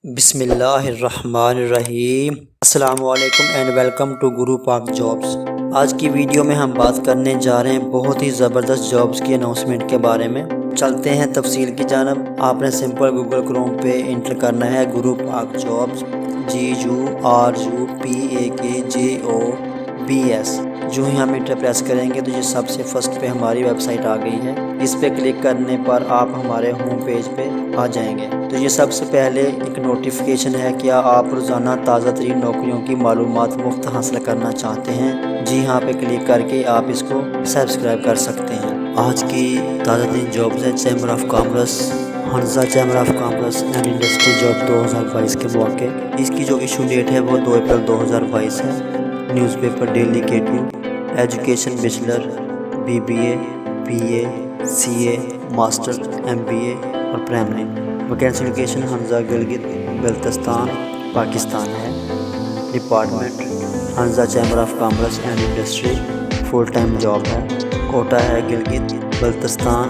بسم اللہ الرحمن الرحیم۔ السلام علیکم اینڈ ویلکم ٹو گرو پاک جابس۔ آج کی ویڈیو میں ہم بات کرنے جا رہے ہیں بہت ہی زبردست جابس کی اناؤنسمنٹ کے بارے میں۔ چلتے ہیں تفصیل کی جانب۔ آپ نے سمپل گوگل کروم پہ انٹر کرنا ہے گرو پاک جابس، GURUPAKJOBS۔ جو ہی ہم انٹر پریس کریں گے تو یہ سب سے فرسٹ پہ ہماری ویب سائٹ آ گئی ہے۔ اس پہ کلک کرنے پر آپ ہمارے ہوم پیج پہ آ جائیں گے۔ تو یہ سب سے پہلے ایک نوٹیفیکیشن ہے، کیا آپ روزانہ تازہ ترین نوکریوں کی معلومات مفت حاصل کرنا چاہتے ہیں؟ جی ہاں پہ کلک کر کے آپ اس کو سبسکرائب کر سکتے ہیں۔ آج کی تازہ ترین جابز ہے chamber of commerce, Hunza chamber of commerce and industry job 2022 کے موقع۔ اس کی جو ایشو ڈیٹ ہے وہ 2 اپریل 2022 ہے۔ نیوز پیپر ڈیلی کیٹو، education bachelor, BBA، PA، CA، master MBA اور primary. Vacancy location Hunza Gilgit Baltistan Pakistan ہے۔ Department Hunza chamber of commerce and industry, full time job ہے۔ کوٹا ہے Gilgit Baltistan.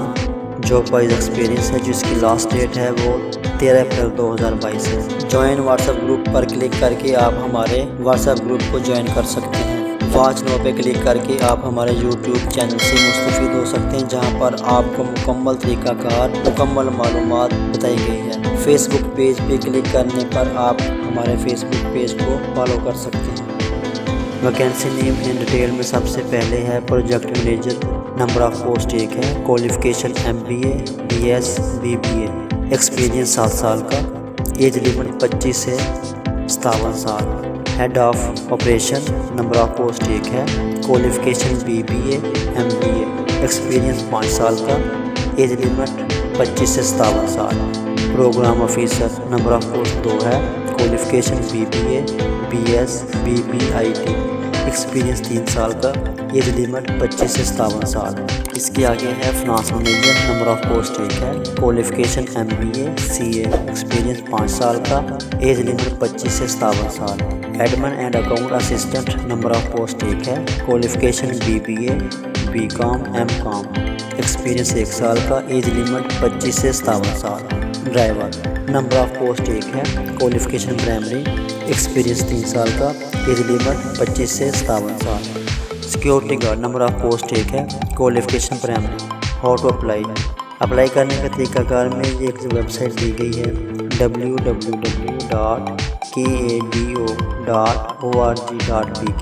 Job wise experience ہے جس کی لاسٹ ڈیٹ ہے وہ 13 اپریل 2022 ہے۔ جوائن واٹس ایپ گروپ پر کلک کر کے آپ ہمارے واٹس ایپ گروپ کو جوائن کر سکتے ہیں۔ واچ نو پہ کلک کر کے آپ ہمارے YouTube چینل سے مستفید ہو سکتے ہیں، جہاں پر آپ کو مکمل طریقہ کار مکمل معلومات بتائی گئی ہے۔ فیس بک پیج پہ کلک کرنے پر آپ ہمارے فیس بک پیج کو فالو کر سکتے ہیں۔ ویکینسی نیم ان ڈیٹیل میں سب سے پہلے ہے project manager. Number of post 1 ہے۔ Qualification MBA، BS، BBA۔ Experience 7 سال کا۔ ایج لمٹ 25 سے 57 سال۔ Head of operation. Number of post 1 ہے۔ Qualification BBA، MBA۔ ایکسپیرینس 5 سال کا۔ ایج لمٹ 25 سے 57 سال۔ Programme officer. Number of post 2 ہے۔ Qualification BBA، BS، BBIT۔ Experience 3 سال کا۔ ایج لمٹ 25 سے 57 سال۔ اس کے آگے ہے finance manager. Number of post 1 ہے۔ Qualification MBA، CA۔ ایکسپیرینس 5 سال کا۔ ایج لمٹ 25 سے 57 سال۔ Admin and account assistant. Number of post 1 ہے۔ Qualification BBA، BCom، MCom۔ Experience 1 سال کا۔ ایج لمٹ 25 سے 57 سال۔ ڈرائیور۔ نمبر آف پوسٹ 1 ہے۔ Qualification primary. ایکسپیرینس 3 سال کا۔ ایج لمٹ 25 سے 57 سال۔ Security guard. Number of post 1 ہے۔ Qualification primary. How to apply. Apply کرنے کا طریقہ کار میں یہ ایک ویب سائٹ دی گئی ہے www.kado.org.pk۔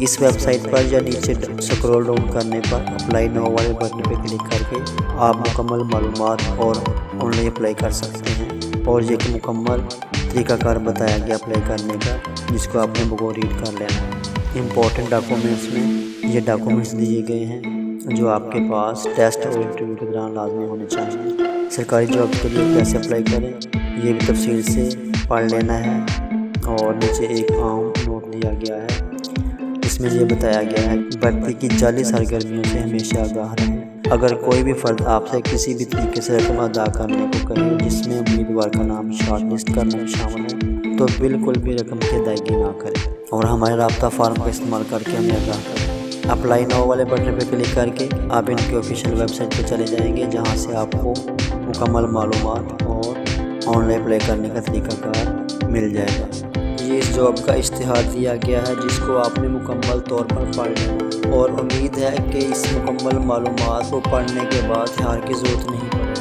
اس ویب سائٹ پر یا نیچے سکرول ڈاؤن کرنے پر اپلائی نو والے بٹن پہ کلک کر کے آپ مکمل معلومات اور آن لائن اپلائی کر سکتے ہیں۔ اور یہ ایک مکمل طریقہ کار بتایا گیا اپلائی کرنے کا، جس کو آپ نے بغور ریڈ کر لینا ہے۔ امپورٹنٹ ڈاکومنٹس میں یہ ڈاکومنٹس دیے گئے ہیں جو آپ کے پاس ٹیسٹ اور انٹرویو کے دوران لازمی ہونے چاہیے۔ سرکاری جاب کے لیے کیسے اپلائی کریں یہ بھی تفصیل سے پڑھ لینا ہے۔ اور نیچے ایک عام نوٹ دیا گیا ہے، اس میں یہ بتایا گیا ہے بھرتی کی جعلی سرگرمیوں سے ہمیشہ آگاہ رہیں۔ اگر کوئی بھی فرد آپ سے کسی بھی طریقے سے رقم ادا کرنے کو کہے جس میں امیدوار کا نام شارٹ لسٹ کرنا بھی شامل ہے تو بالکل بھی رقم کی ادائیگی نہ کریں اور ہمارے رابطہ فارم کا استعمال کر کے ہمیں آگاہ کریں۔ اپلائی ناؤ والے بٹن پہ کلک کر کے آپ ان کی آفیشیل ویب سائٹ پہ چلے جائیں گے، جہاں سے آپ کو مکمل معلومات اور آن لائن اپلائی کرنے کا طریقہ کار مل جائے گا۔ یہ اس جاب کا اشتہار دیا گیا ہے جس کو آپ نے مکمل طور پر پڑھ لیا، اور امید ہے کہ اس مکمل معلومات کو پڑھنے کے بعد ہار کی ضرورت نہیں پڑے۔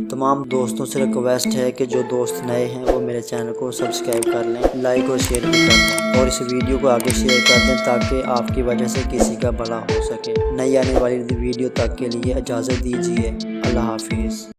تمام دوستوں سے ریکویسٹ ہے کہ جو دوست نئے ہیں وہ میرے چینل کو سبسکرائب کر لیں، لائک اور شیئر بھی کر دیں، اور اس ویڈیو کو آگے شیئر کر دیں تاکہ آپ کی وجہ سے کسی کا بھلا ہو سکے۔ نئی آنے والی ویڈیو تک کے لیے اجازت دیجیے۔ اللہ حافظ۔